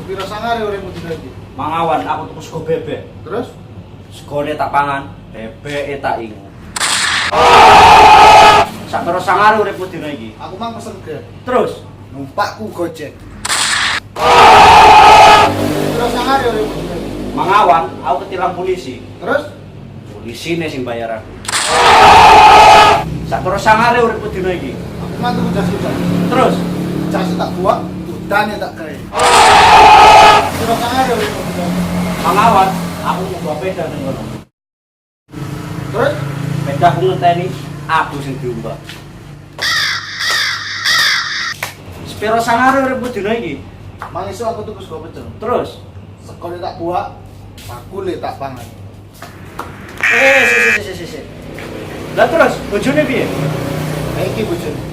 Sepira sangare uripmu dina iki? Mangawan aku tuku sego bebek. Terus Segone tak pangan, bebeke tak ingu. Sakpira sangare uripmu dina iki? aku mang pesen Grab. Terus Numpakku Gojek. Sepira sangare uripmu dina iki? mangawan aku ketilang polisi. Terus Polisine sing bayar aku. Sakpira sangare uripmu dina iki? aku mang tuku jas hujan. Terus Jas tak buak, udane tak gawe. Sepira sangare uripmu dina iki? mangawan aku nyoba peda ning kono. Terus Peda aku ngenteni aku sing diumbah. Sepira sangare uripmu dina iki? mang iso aku tuku sego pecel. Terus Sekone tak buak, bakule tak pangan. sik. Lah terus bojone piye? Ha iki bojone.